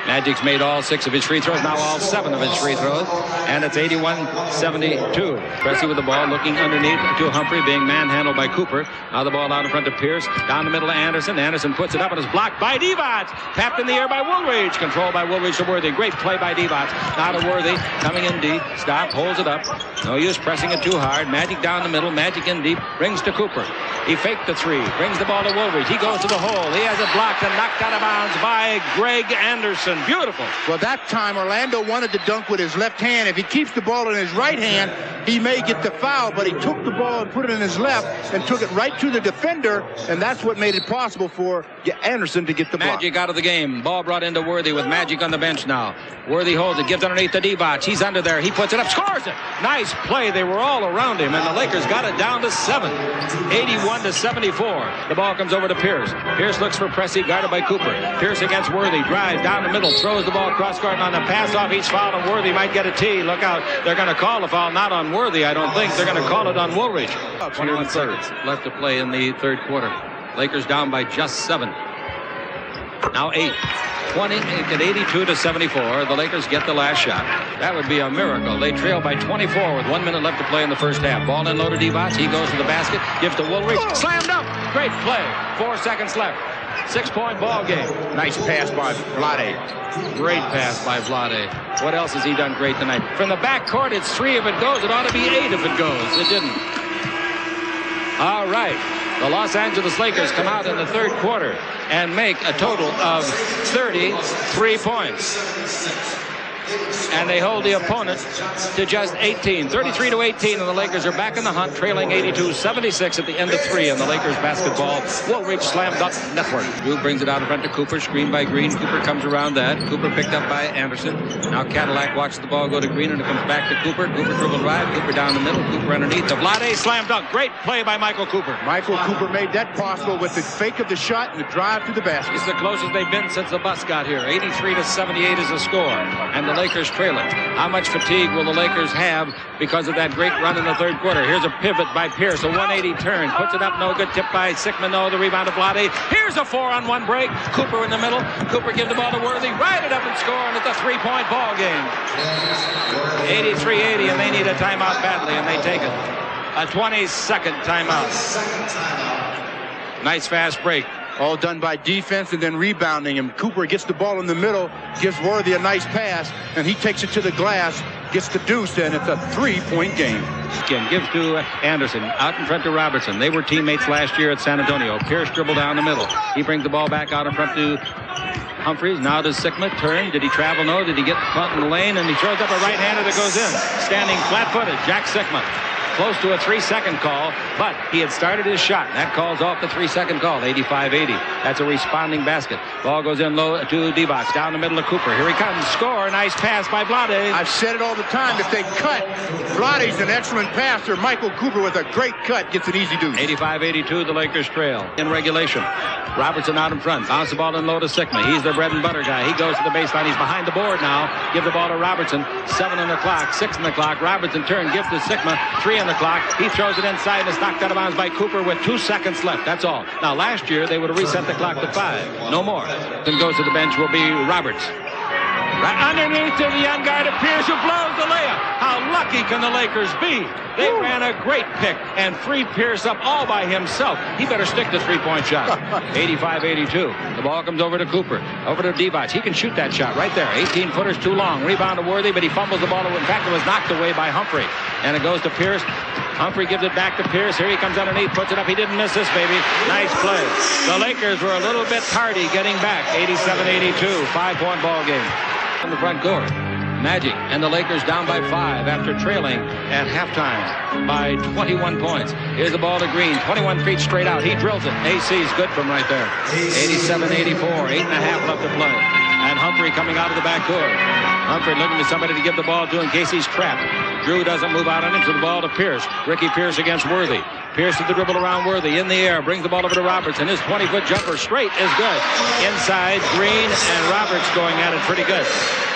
A: Magic's made all 6 of his free throws, now all 7 of his free throws, and it's 81-72. Pressey with the ball, looking underneath to Humphrey, being manhandled by Cooper. Now the ball out in front of Pierce, down the middle to Anderson. Anderson puts it up and is blocked by Divac. Tapped in the air by Woolridge. Controlled by Woolridge to Worthy. Great play by Divac. Now to Worthy, coming in deep. Stop, holds it up. No use pressing it too hard. Magic down the middle. Magic in deep. Brings to Cooper. He faked the three. Brings the ball to Woolridge. He goes to the hole. He has it blocked and knocked out of bounds by Greg Anderson. Anderson, beautiful.
B: Well, that time Orlando wanted to dunk with his left hand. If he keeps the ball in his right hand, he may get the foul, but he took the ball and put it in his left and took it right to the defender, and that's what made it possible for Anderson to get the block.
A: Magic out of the game. Ball brought into Worthy with Magic on the bench now. Worthy holds it, gives underneath to Divac. He's under there. He puts it up, scores it. Nice play. They were all around him, and the Lakers got it down to 7. 81-74. The ball comes over to Pierce. Pierce looks for Pressey, guarded by Cooper. Pierce against Worthy. Drives down the middle, throws the ball cross court, and on the pass off, he's fouled, and Worthy might get a tee. Look out. They're going to call the foul, not on Worthy, I don't think. They're going to call it on Woolridge. 21 seconds left to play in the third quarter. Lakers down by just 7. Now 8. 82-74. The Lakers get the last shot. That would be a miracle. They trail by 24 with 1 minute left to play in the first half. Ball in low to Divac. He goes to the basket, gives to Woolridge. Slammed up. Great play. 4 seconds left. 6-point ball game.
B: Nice pass by Vlade.
A: Great pass by Vlade. What else has he done great tonight? From the back court, it's 3 if it goes. It ought to be 8 if it goes. It didn't. All right. The Los Angeles Lakers come out in the third quarter and make a total of 33 points. And they hold the opponent to just 18. 33-18, and the Lakers are back in the hunt, trailing 82-76 at the end of 3 in the Lakers basketball Woolridge slam dunk network. Drew brings it out in front to Cooper, screen by Green. Cooper comes around that. Cooper picked up by Anderson. Now Cadillac watches the ball go to Green, and it comes back to Cooper. Cooper dribble drive. Cooper down the middle. Cooper underneath. The Vlade slam dunk. Great play by Michael Cooper.
B: Michael Cooper made that possible with the fake of the shot and the drive to the basket.
A: It's the closest they've been since the bus got here. 83-78 is the score, and the Lakers trailing. How much fatigue will the Lakers have because of that great run in the third quarter? Here's a pivot by Pierce, a 180 turn, puts it up, no good, tip by Sigma, no, the rebound to Vlade. Here's a 4-on-1 break. Cooper in the middle. Cooper gives the ball to Worthy, ride it up and score, and it's a 3-point ball game. 83-80, and they need a timeout badly, and they take it. A 20-second timeout. Nice fast break.
B: All done by defense and then rebounding him. Cooper gets the ball in the middle, gives Worthy a nice pass, and he takes it to the glass, gets the deuce, and it's a 3-point game.
A: Again, gives to Anderson, out in front to Robertson. They were teammates last year at San Antonio. Pierce dribble down the middle. He brings the ball back out in front to Humphries. Now does Sigma turn? Did he travel? No. Did he get caught in the lane? And he throws up a right-hander that goes in. Standing flat-footed, Jack Sigma. Close to a 3-second call, but he had started his shot. That calls off the 3-second call, 85-80. That's a responding basket. Ball goes in low to Divac, down the middle of Cooper. Here he comes, score, nice pass by Vlade.
B: I've said it all the time, if they cut, Vlade's an excellent passer. Michael Cooper with a great cut gets an easy deuce.
A: 85-82, the Lakers trail in regulation. Robertson out in front, bounce the ball in low to Sigma. He's the bread and butter guy. He goes to the baseline. He's behind the board now. Give the ball to Robertson. 7 on the clock, 6 on the clock. Robertson turn, gives to Sigma. 3 on the clock. He throws it inside and it's knocked out of bounds by Cooper with 2 seconds left. That's all. Now, last year, they would have reset the clock to 5. No more. Then goes to the bench will be Roberts. Right underneath to the unguarded Pierce, who blows the layup. How lucky can the Lakers be? They ran a great pick and freed Pierce up all by himself. He better stick the 3-point shot. 85-82. The ball comes over to Cooper. Over to Divac. He can shoot that shot right there. 18-footers too long. Rebound to Worthy, but he fumbles the ball. In fact, it was knocked away by Humphrey. And it goes to Pierce. Humphrey gives it back to Pierce. Here he comes underneath, puts it up. He didn't miss this, baby. Nice play. The Lakers were a little bit tardy getting back. 87-82. 5-point ball game. In the front court. Magic and the Lakers down by 5 after trailing at halftime by 21 points. Here's the ball to Green. 21 feet straight out. He drills it. AC's good from right there. 87-84. 8.5 left to play. And Humphrey coming out of the back court. Humphrey looking for somebody to give the ball to in case he's trapped. Drew doesn't move out on him, so the ball to Pierce. Ricky Pierce against Worthy. Pierce with the dribble around Worthy. In the air, brings the ball over to Roberts, and his 20-foot jumper straight is good. Inside, Green and Roberts going at it pretty good.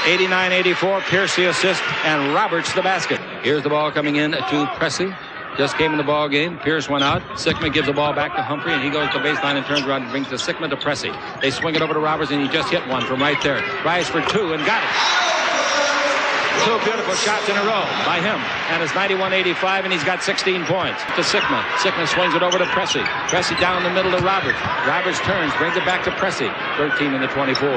A: 89-84, Pierce the assist, and Roberts the basket. Here's the ball coming in to Pressey. Just came in the ball game. Pierce went out. Sigma gives the ball back to Humphrey, and he goes to baseline and turns around and brings the Sigma to Pressey. They swing it over to Roberts, and he just hit one from right there. Tries for 2 and got it. 2 beautiful shots in a row by him. And it's 91-85, and he's got 16 points. To Sigma. Sigma swings it over to Pressey. Pressey down the middle to Roberts. Roberts turns, brings it back to Pressey. 13 in the 24.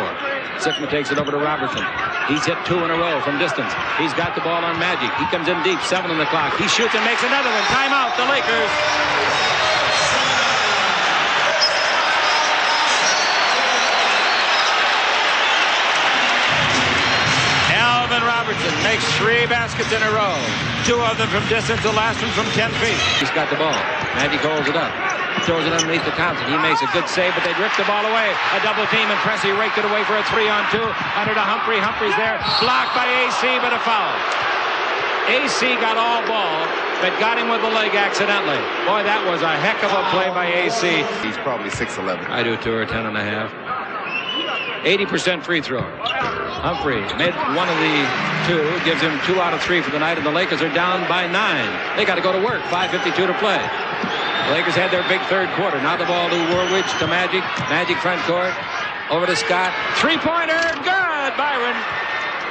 A: Sigma takes it over to Robertson. He's hit 2 in a row from distance. He's got the ball on Magic. He comes in deep, 7 on the clock. He shoots and makes another one. Timeout, the Lakers. Alvin Robertson makes 3 baskets in a row. 2 of them from distance, the last one from 10 feet. He's got the ball. Magic holds it up. Throws it underneath to Thompson. He makes a good save, but they rip the ball away. A double team, and Pressey raked it away for a 3-on-2. Under to Humphrey. Humphrey's there. Blocked by AC, but a foul. AC got all ball, but got him with the leg accidentally. Boy, that was a heck of a play by AC.
B: He's probably 6'11".
A: I do too, or 10.5. 80% free throw. Humphrey made one of the 2, gives him 2 out of 3 for the night, and the Lakers are down by 9. They got to go to work. 5:52 to play. The Lakers had their big third quarter. Now the ball to Woolridge, to Magic. Magic front court. Over to Scott. 3-pointer. Good, Byron.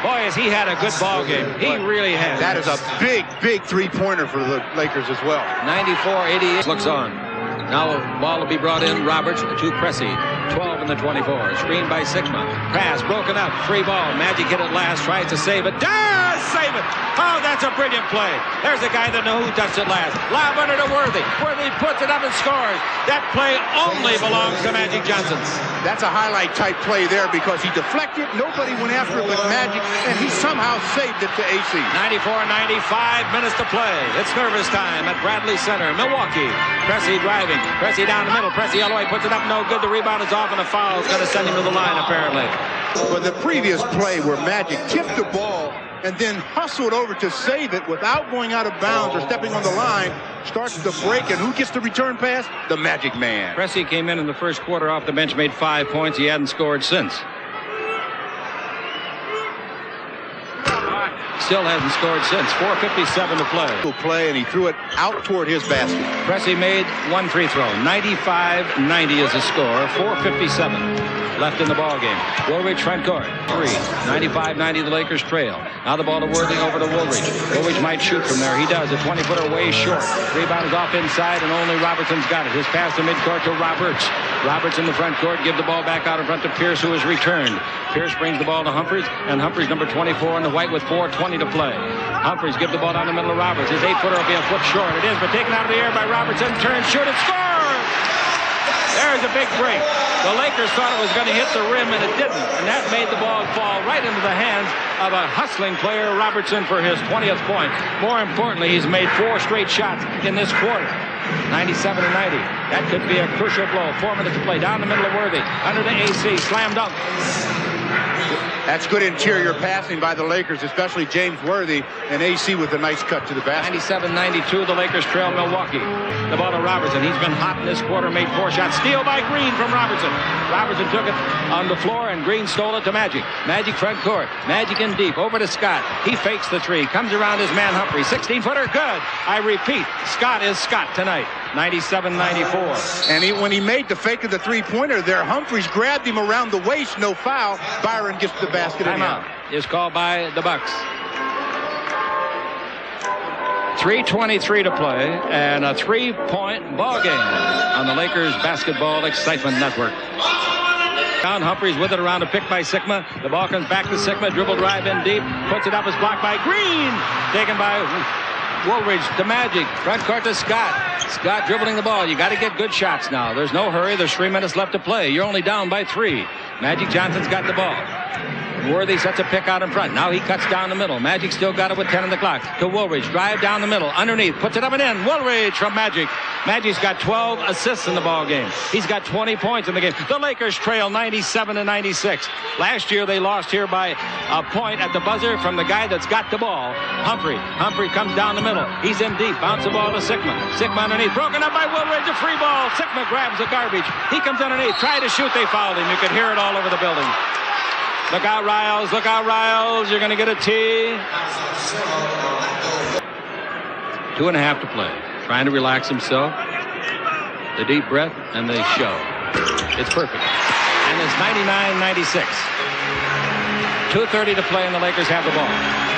A: Boy, has he had a good ball game. He really has.
B: That is a big, big 3-pointer for the Lakers as well.
A: 94-88 looks on. Now ball will be brought in. Roberts to Pressey. 12 in the 24. Screened by Sigma. Pass broken up. Free ball. Magic hit it last. Tries to save it. Does save it. Oh, that's a brilliant play. There's a guy that knows who touched it last. Lob under to Worthy. Worthy puts it up and scores. That play only belongs to Magic Johnson.
B: That's a highlight type play there because he deflected. Nobody went after it but Magic, and he somehow saved it to AC.
A: 94-95 minutes to play. It's nervous time at Bradley Center. Milwaukee. Pressey driving. Pressey down the middle. Pressey all the way. Puts it up. No good. The rebound is off, and a foul is going to send him to the line, apparently.
B: But the previous play where Magic tipped the ball and then hustled over to save it without going out of bounds or stepping on the line, starts to break, and who gets the return pass? The Magic Man.
A: Pressey came in the first quarter off the bench, made 5 points. He hadn't scored since. Still hasn't scored since. 4:57 to
B: play. And he threw it out toward his basket.
A: Pressey made 1 free throw. 95-90 is the score. 4:57 left in the ball game. Woolridge front court. 3. 95-90 the Lakers trail. Now the ball to Worthy over to Woolridge. Woolridge might shoot from there. He does. A 20-footer way short. Rebound is off inside, and only Robertson's got it. His pass to midcourt to Roberts. Roberts in the front court. Give the ball back out in front to Pierce, who is returned. Pierce brings the ball to Humphries, and Humphries number 24 in the white with 4:20 to play. Humphries give the ball down the middle of Roberts. His 8-footer will be a foot short. It is, but taken out of the air by Robertson. Turn, shoot, and score! There's a big break. The Lakers thought it was going to hit the rim, and it didn't. And that made the ball fall right into the hands of a hustling player, Robertson, for his 20th point. More importantly, he's made 4 straight shots in this quarter. 97-90. That could be a crucial blow. 4 minutes to play. Down the middle of Worthy. Under the AC. Slam dunk.
B: That's good interior passing by the Lakers, especially James Worthy, and AC with a nice cut to the basket.
A: 97-92, the Lakers trail Milwaukee. The ball to Robertson. He's been hot in this quarter, made 4 shots. Steal by Green from Robertson. Robertson took it on the floor, and Green stole it to Magic. Magic front court. Magic in deep. Over to Scott. He fakes the 3. Comes around his man Humphrey. 16-footer. Good. I repeat, Scott is Scott tonight. 97-94.
B: And when he made the fake of the 3-pointer there, Humphries grabbed him around the waist. No foul. Byron gets the basket.
A: Timeout is called by the Bucks. 3:23 to play, and a 3-point ball game on the Lakers Basketball Excitement Network. Down Humphries with it around a pick by Sigma. The ball comes back to Sigma. Dribble drive in deep. Puts it up. Is blocked by Green. Taken by Woolridge to Magic. Front court to Scott. Scott dribbling the ball. You got to get good shots now. There's no hurry. There's 3 minutes left to play. You're only down by 3. Magic Johnson's got the ball. Worthy sets a pick out in front. Now he cuts down the middle. Magic still got it with 10 on the clock. To Woolridge. Drive down the middle. Underneath. Puts it up and in. Woolridge from Magic. Magic's got 12 assists in the ball game. He's got 20 points in the game. The Lakers trail 97-96. Last year they lost here by a point at the buzzer from the guy that's got the ball. Humphrey. Humphrey comes down the middle. He's in deep. Bounce the ball to Sigma. Sigma underneath. Broken up by Woolridge. A free ball. Sigma grabs the garbage. He comes underneath. Tried to shoot. They fouled him. You could hear it all over the building. Look out, Riles. Look out, Riles. You're going to get a T. 2.5 to play. Trying to relax himself. The deep breath and the show. It's perfect. And it's 99-96. 2:30 to play, and the Lakers have the ball.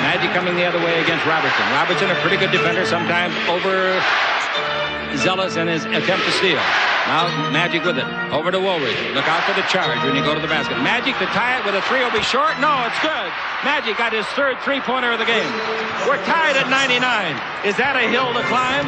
A: Magic coming the other way against Robertson. Robertson, a pretty good defender, sometimes overzealous in his attempt to steal. Now Magic with it. Over to Woolridge. Look out for the charge when you go to the basket. Magic to tie it with a 3 will be short. No, it's good. Magic got his 3rd 3-pointer of the game. We're tied at 99. Is that a hill to climb?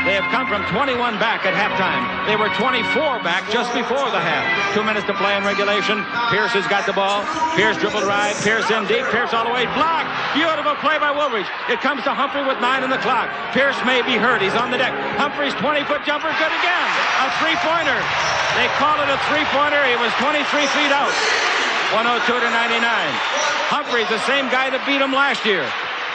A: They have come from 21 back at halftime. They were 24 back just before the half. 2 minutes to play in regulation. Pierce has got the ball. Pierce dribble drive. Pierce in deep. Pierce all the way. Blocked. Beautiful play by Woolridge. It comes to Humphrey with 9 on the clock. Pierce may be hurt. He's on the deck. Humphrey's 20-foot jumper. Good again. A three-pointer. They call it a three-pointer. He was 23 feet out. 102-99. Humphrey's the same guy that beat him last year.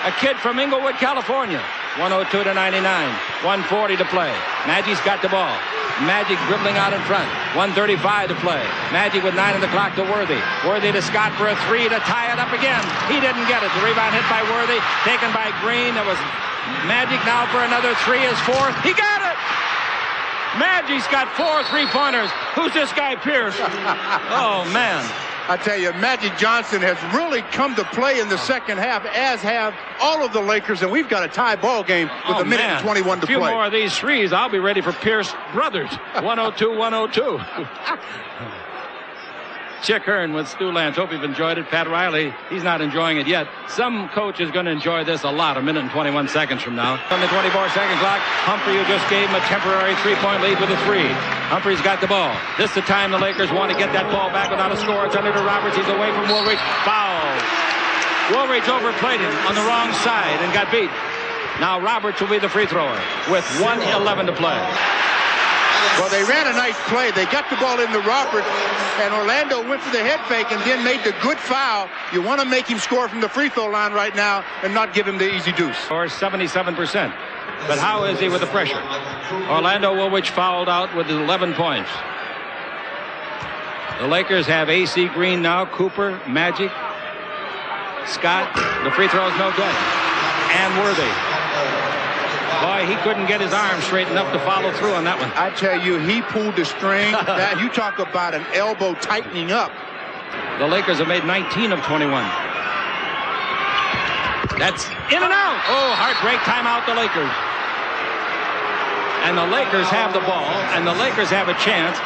A: A kid from Inglewood, California. 102-99. 140 to play. Magic's got the ball. Magic dribbling out in front. 135 to play. Magic with 9 on the clock to Worthy. Worthy to Scott for a 3 to tie it up again. He didn't get it. The rebound hit by Worthy. Taken by Green. It was Magic now for another 3. His 4th. He got it! Magic's got 4 3-pointers. Who's this guy, Pierce? Oh, man.
B: I tell you, Magic Johnson has really come to play in the second half, as have all of the Lakers, and we've got a tie ball game with a minute and 21 to play.
A: A few more of these threes, I'll be ready for Pierce Brothers. 102-102. Chick Hearn with Stu Lance. Hope you've enjoyed it. Pat Riley, he's not enjoying it yet. Some coach is going to enjoy this a lot, a minute and 21 seconds from now. On the 24-second clock, Humphrey, who just gave him a temporary 3-point lead with a 3. Humphrey's got the ball. This is the time the Lakers want to get that ball back without a score. It's under to Roberts. He's away from Woolridge. Foul. Woolridge overplayed him on the wrong side and got beat. Now Roberts will be the free thrower with 1:11 to play.
B: Well, they ran a nice play. They got the ball into Roberts, and Orlando went for the head fake and then made the good foul. You want to make him score from the free throw line right now and not give him the easy deuce.
A: Or 77%. But how is he with the pressure? Orlando Woolridge fouled out with 11 points. The Lakers have AC Green now, Cooper, Magic, Scott. The free throw is no good. And Worthy. Boy, he couldn't get his arm straight enough to follow through on that one.
B: I tell you, he pulled the string. That, you talk about an elbow tightening up.
A: The Lakers have made 19 of 21. That's in and out. Oh, heartbreak timeout, the Lakers. And the Lakers have the ball, and the Lakers have a chance.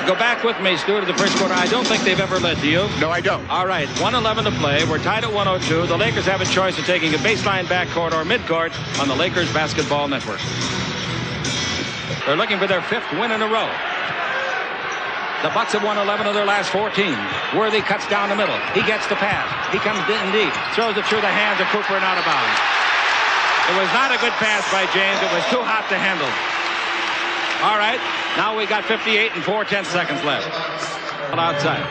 A: Go back with me, Stu, to the first quarter. I don't think they've ever led, do you?
B: No, I don't.
A: All right, 1:11 to play. We're tied at 102. The Lakers have a choice of taking a baseline backcourt or midcourt on the Lakers Basketball Network. They're looking for their 5th win in a row. The Bucks have won 11 of their last 14. Worthy cuts down the middle. He gets the pass. He comes in deep. Throws it through the hands of Cooper and out of bounds. It was not a good pass by James. It was too hot to handle. All right, now we got 58 and 4/10 seconds left. Outside.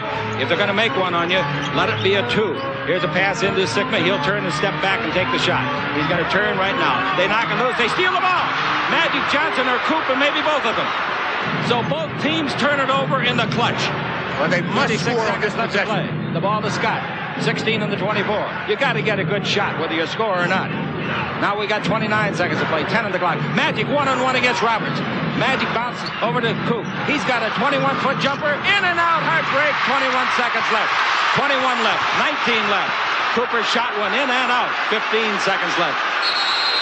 A: If they're going to make one on you, let it be a 2. Here's a pass into Sigma. He'll turn and step back and take the shot. He's going to turn right now. They knock him loose. They steal the ball. Magic Johnson or Cooper, maybe both of them. So both teams turn it over in the clutch.
B: Well, they must score on this
A: possession. The ball to Scott. 16 on the 24. You got to get a good shot, whether you score or not. Now we got 29 seconds to play. 10 on the clock. Magic 1-on-1 against Roberts. Magic bounces over to Coop. He's got a 21-foot jumper. In and out. Heartbreak. 21 seconds left. 21 left. 19 left. Cooper shot one in and out. 15 seconds left.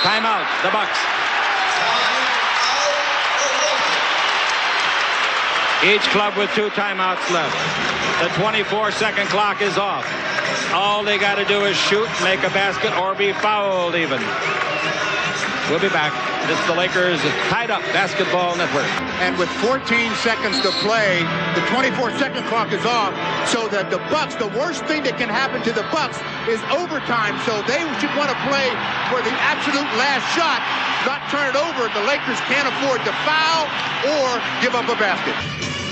A: Timeout. The Bucks. Each club with 2 timeouts left. The 24-second clock is off. All they got to do is shoot, make a basket, or be fouled even. We'll be back. This is the Lakers Tied Up Basketball Network.
B: And with 14 seconds to play, the 24-second clock is off, so that the Bucks, the worst thing that can happen to the Bucks is overtime. So they should want to play for the absolute last shot, not turn it over. The Lakers can't afford to foul or give up a basket.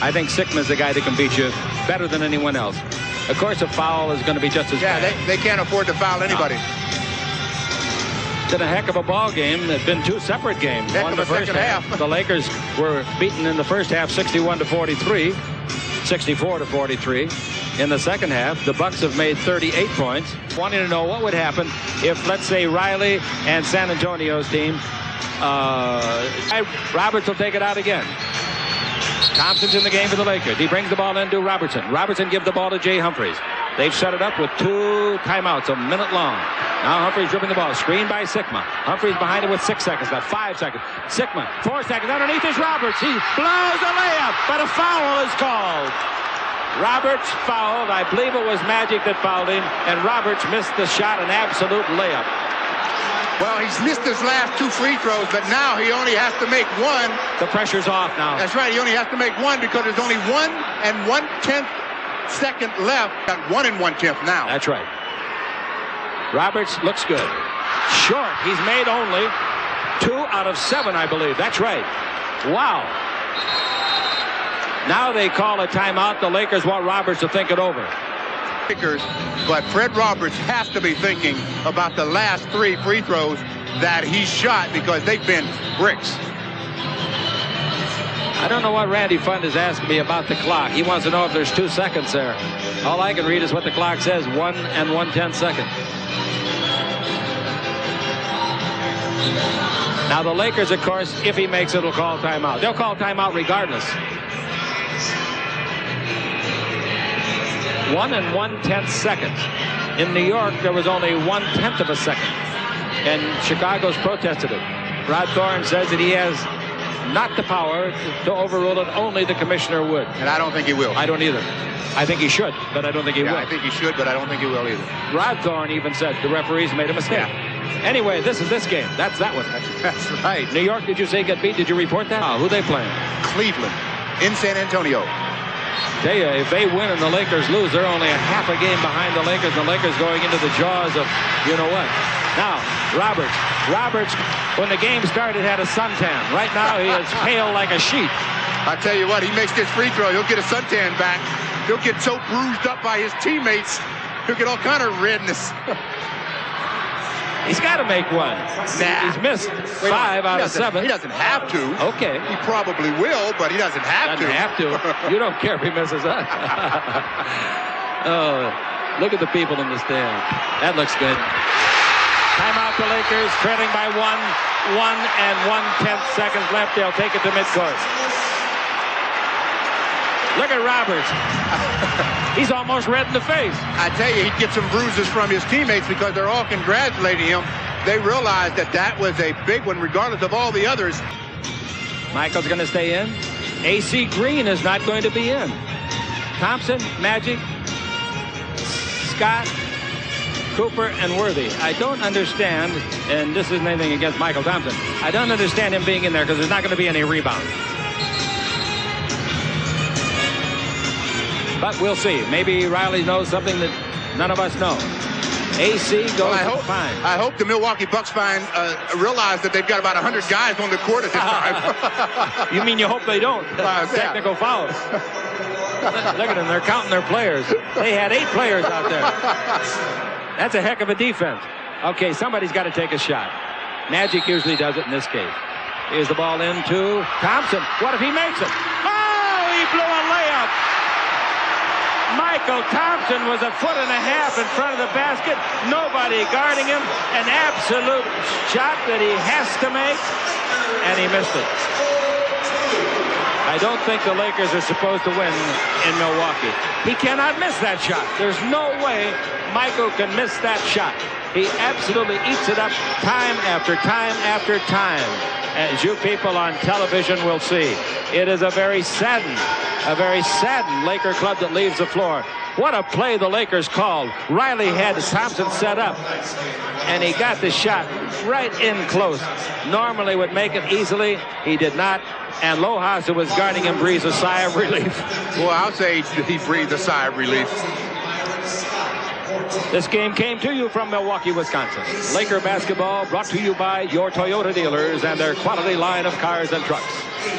A: I think Sigma's the guy that can beat you better than anyone else. Of course, a foul is going to be just as bad.
B: Yeah, they can't afford to foul anybody.
A: It's been a heck of a ball game. It's been 2 separate games.
B: One the first half.
A: The Lakers were beaten in the first half 61-43, 64-43. In the second half, the Bucks have made 38 points. Wanting to know what would happen if, let's say, Riley and San Antonio's team, Roberts will take it out again. Thompson's in the game for the Lakers. He brings the ball in to Robertson. Robertson gives the ball to Jay Humphries. They've set it up with 2 timeouts, a minute long. Now Humphries dribbling the ball, screened by Sigma. Humphries behind it with 6 seconds left, 5 seconds. Sigma, 4 seconds. Underneath is Roberts. He blows a layup, but a foul is called. Roberts fouled. I believe it was Magic that fouled him, and Roberts missed the shot, an absolute layup.
B: Well, he's missed his last 2 free throws, but now he only has to make 1.
A: The pressure's off now.
B: That's right. He only has to make 1 because there's only 1 1/10 second left. Got 1 1/10 now.
A: That's right. Roberts looks good. Short. He's made only 2 out of 7, I believe. That's right. Wow. Now they call a timeout. The Lakers want Roberts to think it over.
B: But Fred Roberts has to be thinking about the last 3 free throws that he shot because they've been bricks.
A: I don't know what Randy Fund is asking me about the clock. He wants to know if there's 2 seconds there. All I can read is what the clock says, 1 1/10 seconds. Now the Lakers, of course, if he makes it, will call timeout. They'll call timeout regardless. 1 1/10 seconds. In New York, there was only 1/10 of a second. And Chicago's protested it. Rod Thorne says that he has not the power to overrule it. Only the commissioner would.
B: And I don't think he will.
A: I don't either. I think he should, but I don't think he will.
B: I think he should, but I don't think he will either.
A: Rod Thorne even said the referees made a mistake.
B: Yeah.
A: Anyway, this is this game. That's that one.
B: That's right.
A: New York, did you say get beat? Did you report that? Who they playing?
B: Cleveland in San Antonio.
A: Tell you, if they win and the Lakers lose, they're only a half a game behind the Lakers. And the Lakers going into the jaws of you know what. Now, Roberts, when the game started, had a suntan. Right now, he is pale like a sheet.
B: I tell you what, he makes this free throw, he'll get a suntan back. He'll get so bruised up by his teammates, he'll get all kind of redness.
A: He's got to make 1.
B: Nah.
A: He's missed 5 out of 7.
B: He doesn't have to.
A: Okay.
B: He probably will, but he doesn't have to.
A: Doesn't have to. You don't care if he messes up. Oh, look at the people in the stand. That looks good. Timeout the Lakers, trailing by 1 1/10 seconds left. They'll take it to midcourt. Look at Roberts. He's almost red in the face.
B: I tell you, he'd get some bruises from his teammates because they're all congratulating him. They realize that that was a big one, regardless of all the others.
A: Michael's going to stay in. A.C. Green is not going to be in. Thompson, Magic, Scott, Cooper, and Worthy. I don't understand, and this isn't anything against Michael Thompson, I don't understand him being in there because there's not going to be any rebound. But we'll see. Maybe Riley knows something that none of us know. AC goes fine.
B: I hope the Milwaukee Bucks realize that they've got about 100 guys on the court at this time.
A: You mean you hope they don't? Technical fouls. Look at them. They're counting their players. They had 8 players out there. That's a heck of a defense. Okay, somebody's got to take a shot. Magic usually does it in this case. Here's the ball in to Thompson. What if he makes it? Oh, he blew a layup. Michael Thompson was 1.5 feet in front of the basket. Nobody guarding him. An absolute shot that he has to make. And he missed it. I don't think the Lakers are supposed to win in Milwaukee. He cannot miss that shot. There's no way Michael can miss that shot. He absolutely eats it up time after time after time. As you people on television will see, it is a very saddened Laker club that leaves the floor. What a play the Lakers called. Riley had Thompson set up, and he got the shot right in close. Normally would make it easily. He did not. And Lojas, who was guarding him, breathes a sigh of relief.
B: Well, I'll say he breathed a sigh of relief.
A: This game came to you from Milwaukee, Wisconsin. Laker basketball brought to you by your Toyota dealers and their quality line of cars and trucks.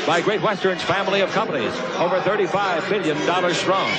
A: By Great Western's family of companies, over $35 billion strong.